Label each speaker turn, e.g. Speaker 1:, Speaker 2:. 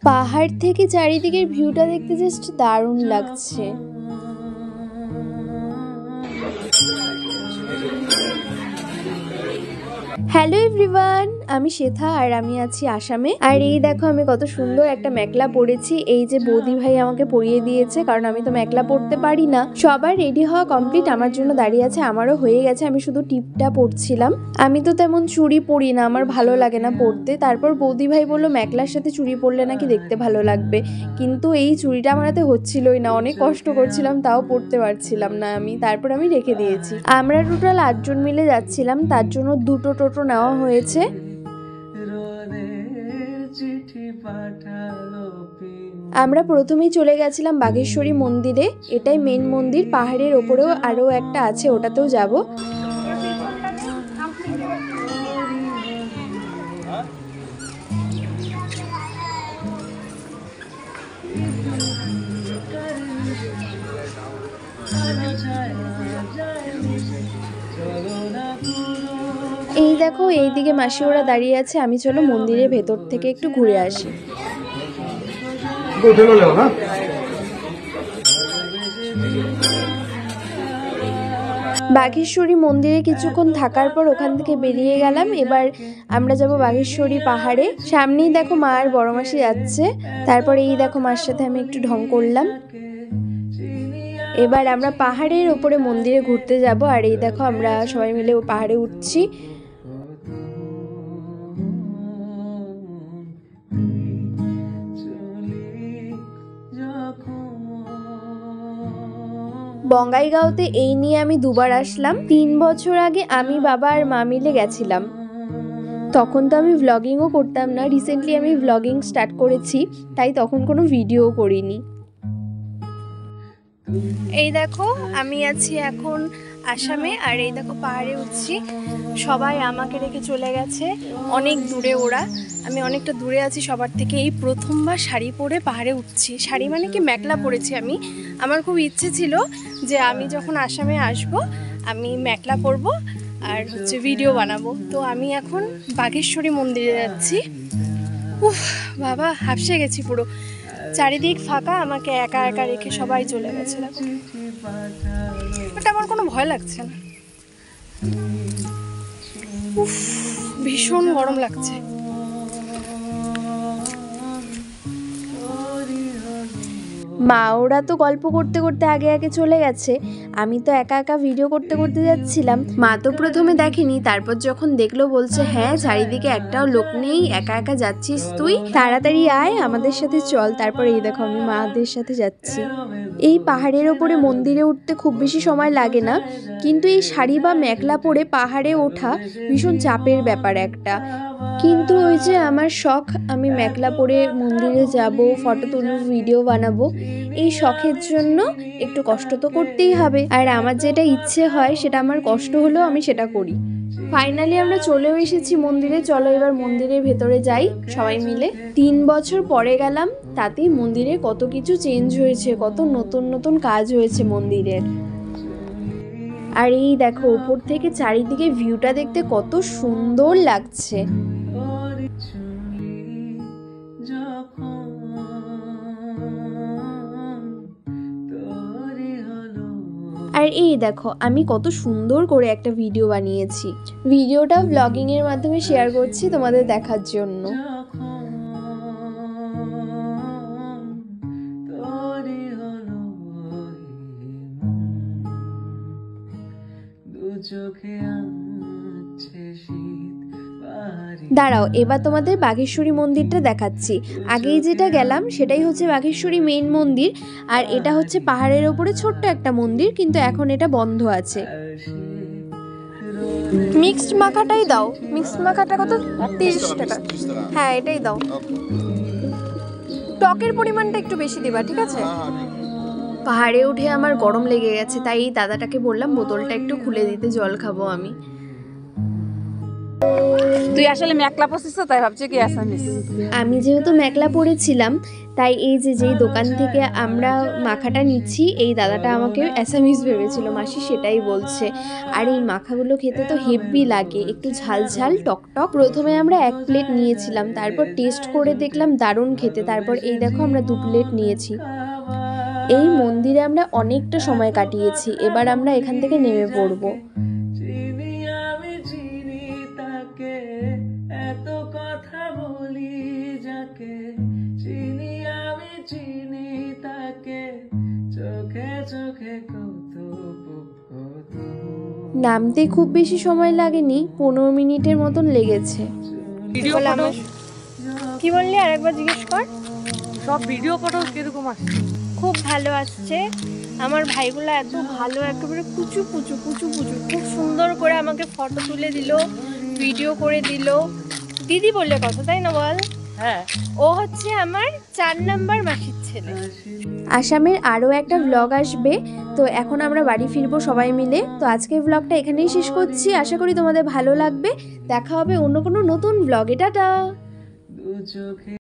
Speaker 1: পাহাড় থেকে চারিদিকের ভিউটা দেখতে জাস্ট দারুণ লাগছে। হ্যালো এভরিওয়ান, আমি শেথা আর আমি আছি আসামে। আর এই দেখো আমি কত সুন্দর একটা মেখলা পরেছি। এই যে বৌদি ভাই আমাকে পরিয়ে দিয়েছে, কারণ আমি তো মেখলা পরতে পারি না। সবার রেডি হওয়া কমপ্লিট, আমার জন্য দাঁড়িয়ে আছে। আমারও হয়ে গেছে, আমি শুধু টিপটা পরছিলাম। আমি তো তেমন চুড়ি পরি না, আমার ভালো লাগে না পরতে। তারপর বৌদি ভাই বললো মেখলার সাথে চুড়ি পরলে নাকি দেখতে ভালো লাগবে, কিন্তু এই চুড়িটা আমার হাতে হচ্ছিলই না। অনেক কষ্ট করছিলাম, তাও পরতে পারছিলাম না আমি। তারপর আমি রেখে দিয়েছি। আমরা টোটাল 8 জন মিলে যাচ্ছিলাম, তার জন্য দুটো টোটো নেওয়া হয়েছে। আমরা প্রথমেই চলে গেছিলাম বাঘেশ্বরী মন্দিরে। এটাই মেন মন্দির, পাহাড়ের ওপরেও আরো একটা আছে, ওটাতেও যাব। এই দেখো এইদিকে মাসি ওরা দাঁড়িয়ে আছে। আমি চলো মন্দিরের ভেতর থেকে একটু ঘুরে আসি। বাঘেশ্বরী মন্দিরে কিছুক্ষণ থাকার পর ওখান থেকে বেরিয়ে গেলাম। এবার আমরা যাব বাঘেশ্বরী পাহাড়ে। সামনেই দেখো মা আর বড় মাসি যাচ্ছে। তারপর এই দেখো মার সাথে আমি একটু ঢং করলাম। এবার আমরা পাহাড়ের ওপরে মন্দিরে ঘুরতে যাব। আর এই দেখো আমরা সবাই মিলে পাহাড়ে উঠছি। বঙ্গাইগাঁওতে এই নিয়ে আমি দুবার আসলাম। 3 বছর আগে আমি, বাবা আর মা মিলে গেছিলাম। তখন তো আমি ভ্লগিংও করতাম না, রিসেন্টলি আমি ভ্লগিং স্টার্ট করেছি, তাই তখন কোনো ভিডিও করিনি। এই দেখো আমি আছি এখন আসামে, আর এই দেখো পাহাড়ে উঠছি। সবাই আমাকে রেখে চলে গেছে অনেক দূরে ওরা। আমি অনেকটা দূরে আছি সবার থেকে। এই প্রথমবার শাড়ি পরে পাহাড়ে উঠছি। শাড়ি মানে কি, মেখলা পরেছি আমি। আমার খুব ইচ্ছে ছিল যে আমি যখন আসামে আসব আমি মেখলা পরবো আর ভিডিও বানাবো। তো আমি এখন বাঘেশ্বরী মন্দিরে যাচ্ছি। উফ বাবা, হাঁপসে গেছি পুরো। চারিদিক ফাঁকা, আমাকে একা একা রেখে সবাই চলে গেছে। দেখো, এটা আমার কোনো ভয় লাগছে না। উফ, ভীষণ গরম লাগছে। মা ওরা তো গল্প করতে করতে আগে আগে চলে গেছে। আমি তো একা একা ভিডিও করতে করতে যাচ্ছিলাম। মা তো প্রথমে দেখেনি, তারপর যখন দেখলো বলছে হ্যাঁ চারিদিকে একটাও লোক নেই, একা একা যাচ্ছিস তুই, তাড়াতাড়ি আয় আমাদের সাথে চল। তারপর এই দেখো আমি মাদের সাথে যাচ্ছি। এই পাহাড়ের ওপরে মন্দিরে উঠতে খুব বেশি সময় লাগে না, কিন্তু এই শাড়ি বা মেখলা পরে পাহাড়ে ওঠা ভীষণ চাপের ব্যাপার একটা। কিন্তু ওই যে আমার শখ, আমি মেখলা পরে মন্দিরে যাব, ফটো তুলব, ভিডিও বানাবো। এই শখের জন্য একটু কষ্ট তো করতেই হবে। আর আমার যেটা ইচ্ছে হয় সেটা আমার কষ্ট হলেও আমি সেটা করি। ফাইনালি আমরা চলেও এসেছি মন্দিরে। চলো এবার মন্দিরের ভেতরে যাই সবাই মিলে। 3 বছর পরে গেলাম, তাতেই মন্দিরে কত কিছু চেঞ্জ হয়েছে, কত নতুন নতুন কাজ হয়েছে মন্দিরের। আর এই দেখো উপর থেকে চারিদিকে ভিউটা দেখতে কত সুন্দর লাগছে। আর এই দেখো আমি কত সুন্দর করে একটা ভিডিও বানিয়েছি। ভিডিওটা ব্লগিং এর মাধ্যমে শেয়ার করছি তোমাদের দেখার জন্য। দাঁড়াও, এবার তোমাদের বাঘেশ্বরী মন্দিরটা দেখাচ্ছি। আগেই যেটা গেলাম সেটাই হচ্ছে বাঘেশ্বরী মেইন মন্দির। আর এটা হচ্ছে পাহাড়ের ওপরে ছোট্ট একটা মন্দির, কিন্তু এখন এটা বন্ধ আছে। মিক্সড মাখাটাই দাও। মিক্সড মাখাটা কত? 30 টাকা। হ্যাঁ এটাই দাও। টকের পরিমাণটা একটু বেশি দিবা, ঠিক আছে? পাহাড়ে উঠে আমার গরম লেগে গেছে, তাই এই দাদাটাকে বললাম বোতলটা একটু খুলে দিতে, জল খাবো আমি।
Speaker 2: তুই আসলে মেকলা পড়ছিস তো, তাই ভাবছি কি অ্যাসামিস।
Speaker 1: আমি যেহেতু মেকলা পড়েছিলাম, তাই এই যে যেই দোকান থেকে আমরা মাখাটা নিচ্ছি এই দাদাটা আমাকে অ্যাসামিস ভেবেছিল, মাসি সেটাই বলছে। আর এই মাখাগুলো খেতে তো হেভি লাগে, একটু ঝাল ঝাল টক টক। প্রথমে আমরা 1 প্লেট নিয়েছিলাম, তারপর টেস্ট করে দেখলাম দারুণ খেতে, তারপর এই দেখো আমরা 2 প্লেট নিয়েছি। এই মন্দিরে আমরা অনেকটা সময় কাটিয়েছি, এবার আমরা এখান থেকে নেমে পড়বো।
Speaker 3: এত কথা বলি যাকে চিনি আমি চিনি তাকে চোখে চোখে কত কত।
Speaker 1: নামতে খুব বেশি সময় লাগেনি, 15 মিনিটের মতন লেগেছে।
Speaker 2: ভিডিও ফটো
Speaker 4: কি বললি আরেকবার জিজ্ঞেস কর।
Speaker 2: সব ভিডিও ফটো কিরকম আসছে?
Speaker 4: খুব ভালো আসছে, আমার ভাইগুলো এত ভালো, একেবারে কুচু কুচু কুচু কুচু, খুব সুন্দর করে আমাকে ফটো তুলে দিল, ভিডিও করে দিল। দিদি বললে কথা, তাই না বল?
Speaker 2: হ্যাঁ,
Speaker 4: ও হচ্ছে আমার 4 নাম্বার মাসির ছেলে।
Speaker 1: আসামের আরও একটা ব্লগ আসবে, তো এখন আমরা বাড়ি ফিরবো সবাই মিলে। তো আজকের ব্লগটা এখানেই শেষ করছি, আশা করি তোমাদের ভালো লাগবে। দেখা হবে অন্য কোনো নতুন ব্লগে, টাটা।